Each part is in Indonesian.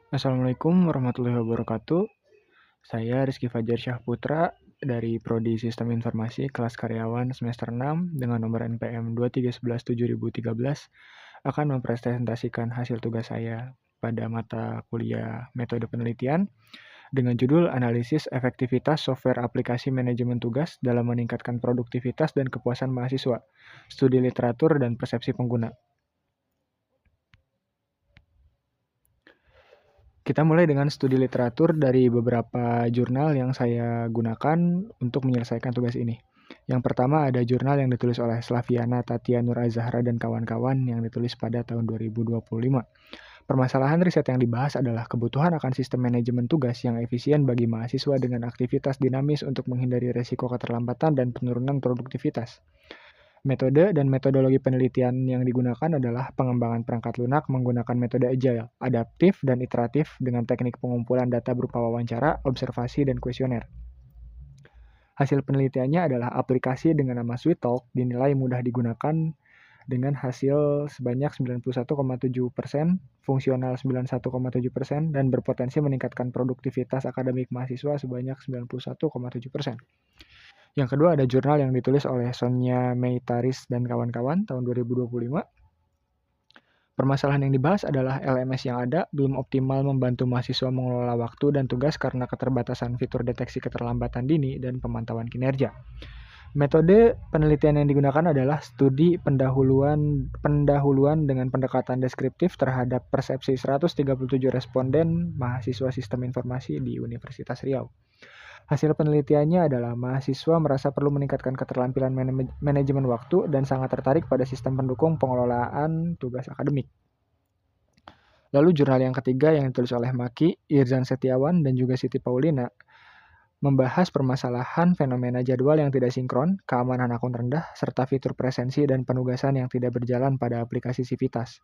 Assalamualaikum warahmatullahi wabarakatuh. Saya Rizky Fajar Syahputra dari Prodi Sistem Informasi kelas karyawan semester 6 dengan nomor NPM 2311713 akan mempresentasikan hasil tugas saya pada mata kuliah Metode Penelitian dengan judul Analisis Efektivitas Software Aplikasi Manajemen Tugas dalam Meningkatkan Produktivitas dan Kepuasan Mahasiswa, Studi Literatur dan Persepsi Pengguna. Kita mulai dengan studi literatur dari beberapa jurnal yang saya gunakan untuk menyelesaikan tugas ini. Yang pertama ada jurnal yang ditulis oleh Slaviana Tatia Nur Azahra dan kawan-kawan yang ditulis pada tahun 2025. Permasalahan riset yang dibahas adalah kebutuhan akan sistem manajemen tugas yang efisien bagi mahasiswa dengan aktivitas dinamis untuk menghindari resiko keterlambatan dan penurunan produktivitas. Metode dan metodologi penelitian yang digunakan adalah pengembangan perangkat lunak menggunakan metode agile, adaptif, dan iteratif dengan teknik pengumpulan data berupa wawancara, observasi, dan kuesioner. Hasil penelitiannya adalah aplikasi dengan nama SweetTalk dinilai mudah digunakan dengan hasil sebanyak 91,7%, fungsional 91,7%, dan berpotensi meningkatkan produktivitas akademik mahasiswa sebanyak 91,7%. Yang kedua ada jurnal yang ditulis oleh Sonia Meitaris dan kawan-kawan tahun 2025. Permasalahan yang dibahas adalah LMS yang ada belum optimal membantu mahasiswa mengelola waktu dan tugas karena keterbatasan fitur deteksi keterlambatan dini dan pemantauan kinerja. Metode penelitian yang digunakan adalah studi pendahuluan dengan pendekatan deskriptif terhadap persepsi 137 responden mahasiswa sistem informasi di Universitas Riau. Hasil penelitiannya adalah mahasiswa merasa perlu meningkatkan keterampilan manajemen waktu dan sangat tertarik pada sistem pendukung pengelolaan tugas akademik. Lalu jurnal yang ketiga yang ditulis oleh Maki, Irzan Setiawan, dan juga Siti Paulina membahas permasalahan fenomena jadwal yang tidak sinkron, keamanan akun rendah, serta fitur presensi dan penugasan yang tidak berjalan pada aplikasi Civitas.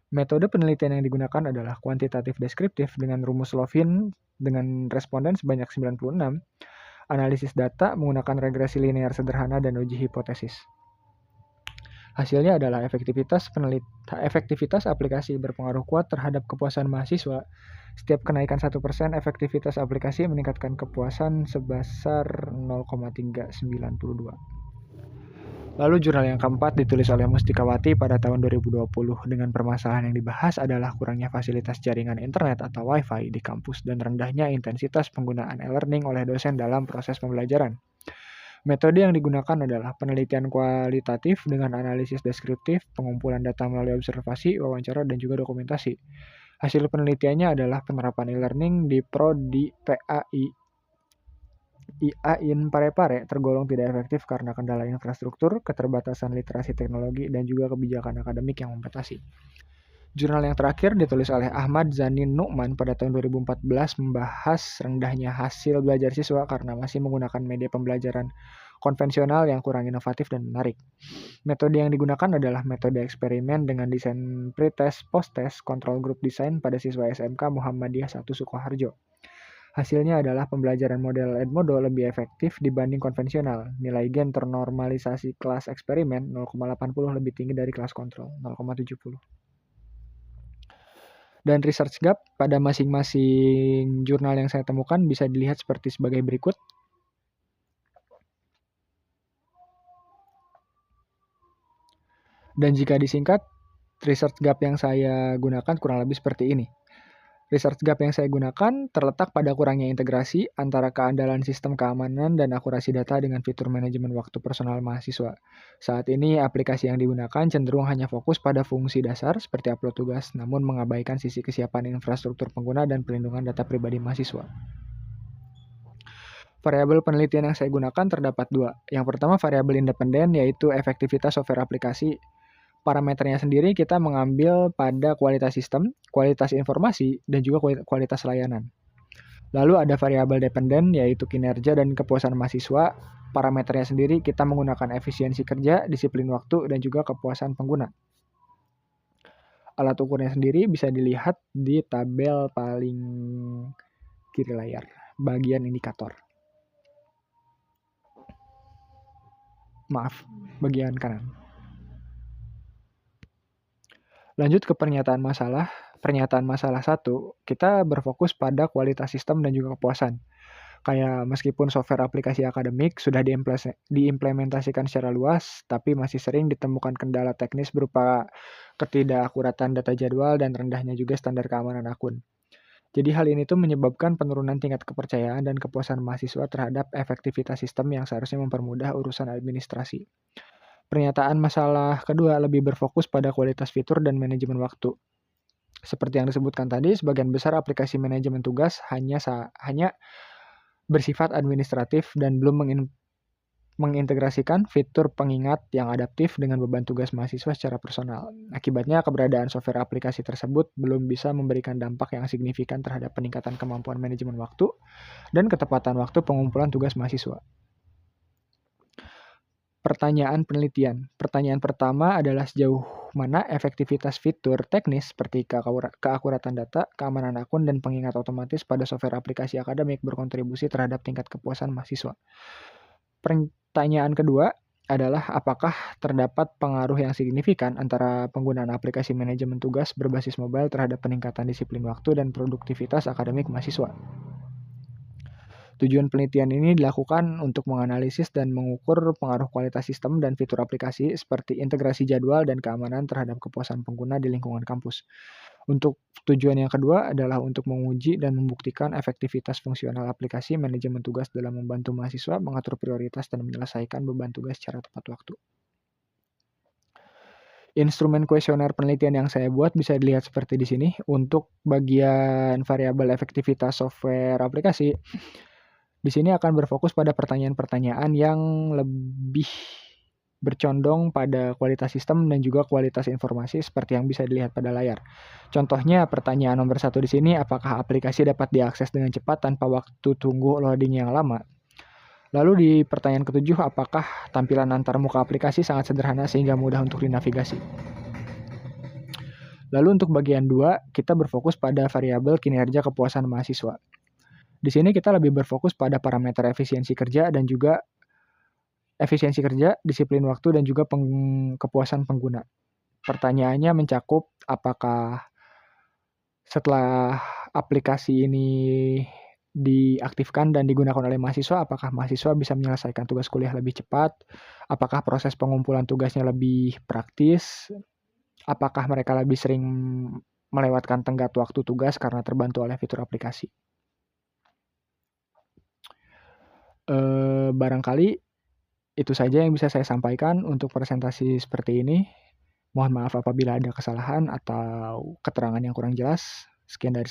Metode penelitian yang digunakan adalah kuantitatif deskriptif dengan rumus Lovin dengan responden sebanyak 96, analisis data menggunakan regresi linear sederhana dan uji hipotesis. Hasilnya adalah efektivitas aplikasi berpengaruh kuat terhadap kepuasan mahasiswa. Setiap kenaikan 1% efektivitas aplikasi meningkatkan kepuasan sebesar 0,392. Lalu jurnal yang keempat ditulis oleh Mustikawati pada tahun 2020 dengan permasalahan yang dibahas adalah kurangnya fasilitas jaringan internet atau Wi-Fi di kampus dan rendahnya intensitas penggunaan e-learning oleh dosen dalam proses pembelajaran. Metode yang digunakan adalah penelitian kualitatif dengan analisis deskriptif, pengumpulan data melalui observasi, wawancara, dan juga dokumentasi. Hasil penelitiannya adalah penerapan e-learning di Prodi PAI IAIN Parepare tergolong tidak efektif karena kendala infrastruktur, keterbatasan literasi teknologi, dan juga kebijakan akademik yang membatasi. Jurnal yang terakhir ditulis oleh Ahmad Zanin Nu'man pada tahun 2014 membahas rendahnya hasil belajar siswa karena masih menggunakan media pembelajaran konvensional yang kurang inovatif dan menarik. Metode yang digunakan adalah metode eksperimen dengan desain pretest, post-test, control group design pada siswa SMK Muhammadiyah 1 Sukoharjo. Hasilnya adalah pembelajaran model Edmodo lebih efektif dibanding konvensional. Nilai gen ternormalisasi kelas eksperimen 0,80 lebih tinggi dari kelas kontrol 0,70. Dan research gap pada masing-masing jurnal yang saya temukan bisa dilihat seperti sebagai berikut. Dan jika disingkat, research gap yang saya gunakan kurang lebih seperti ini. Research gap yang saya gunakan terletak pada kurangnya integrasi antara keandalan sistem keamanan dan akurasi data dengan fitur manajemen waktu personal mahasiswa. Saat ini, aplikasi yang digunakan cenderung hanya fokus pada fungsi dasar seperti upload tugas, namun mengabaikan sisi kesiapan infrastruktur pengguna dan perlindungan data pribadi mahasiswa. Variabel penelitian yang saya gunakan terdapat dua. Yang pertama variabel independen yaitu efektivitas software aplikasi. Parameternya sendiri kita mengambil pada kualitas sistem, kualitas informasi, dan juga kualitas layanan. Lalu ada variabel dependen yaitu kinerja dan kepuasan mahasiswa. Parameternya sendiri kita menggunakan efisiensi kerja, disiplin waktu, dan juga kepuasan pengguna. Alat ukurnya sendiri bisa dilihat di tabel paling kiri layar, bagian indikator. Maaf, bagian kanan. Lanjut ke pernyataan masalah. pernyataan masalah satu, kita berfokus pada kualitas sistem dan juga kepuasan. Kayak meskipun software aplikasi akademik sudah diimplementasikan secara luas, tapi masih sering ditemukan kendala teknis berupa ketidakakuratan data jadwal dan rendahnya juga standar keamanan akun. Jadi hal ini tuh menyebabkan penurunan tingkat kepercayaan dan kepuasan mahasiswa terhadap efektivitas sistem yang seharusnya mempermudah urusan administrasi. Pernyataan masalah kedua lebih berfokus pada kualitas fitur dan manajemen waktu. Seperti yang disebutkan tadi, sebagian besar aplikasi manajemen tugas hanya bersifat administratif dan belum mengintegrasikan fitur pengingat yang adaptif dengan beban tugas mahasiswa secara personal. Akibatnya, keberadaan software aplikasi tersebut belum bisa memberikan dampak yang signifikan terhadap peningkatan kemampuan manajemen waktu dan ketepatan waktu pengumpulan tugas mahasiswa. Pertanyaan penelitian. Pertanyaan pertama adalah sejauh mana efektivitas fitur teknis seperti keakuratan data, keamanan akun, dan pengingat otomatis pada software aplikasi akademik berkontribusi terhadap tingkat kepuasan mahasiswa. Pertanyaan kedua adalah apakah terdapat pengaruh yang signifikan antara penggunaan aplikasi manajemen tugas berbasis mobile terhadap peningkatan disiplin waktu dan produktivitas akademik mahasiswa. Tujuan penelitian ini dilakukan untuk menganalisis dan mengukur pengaruh kualitas sistem dan fitur aplikasi seperti integrasi jadwal dan keamanan terhadap kepuasan pengguna di lingkungan kampus. Untuk tujuan yang kedua adalah untuk menguji dan membuktikan efektivitas fungsional aplikasi manajemen tugas dalam membantu mahasiswa mengatur prioritas dan menyelesaikan beban tugas secara tepat waktu. Instrumen kuesioner penelitian yang saya buat bisa dilihat seperti di sini. Untuk bagian variabel efektivitas software aplikasi, di sini akan berfokus pada pertanyaan-pertanyaan yang lebih bercondong pada kualitas sistem dan juga kualitas informasi seperti yang bisa dilihat pada layar. Contohnya pertanyaan nomor 1 di sini, apakah aplikasi dapat diakses dengan cepat tanpa waktu tunggu loading yang lama? Lalu di pertanyaan ketujuh, apakah tampilan antar muka aplikasi sangat sederhana sehingga mudah untuk dinavigasi? Lalu untuk bagian 2, kita berfokus pada variabel kinerja kepuasan mahasiswa. Di sini kita lebih berfokus pada parameter efisiensi kerja, disiplin waktu, dan juga kepuasan pengguna. Pertanyaannya mencakup apakah setelah aplikasi ini diaktifkan dan digunakan oleh mahasiswa, apakah mahasiswa bisa menyelesaikan tugas kuliah lebih cepat, apakah proses pengumpulan tugasnya lebih praktis, apakah mereka lebih sering melewatkan tenggat waktu tugas karena terbantu oleh fitur aplikasi. Barangkali itu saja yang bisa saya sampaikan untuk presentasi seperti ini. Mohon maaf apabila ada kesalahan atau keterangan yang kurang jelas. Sekian dari saya.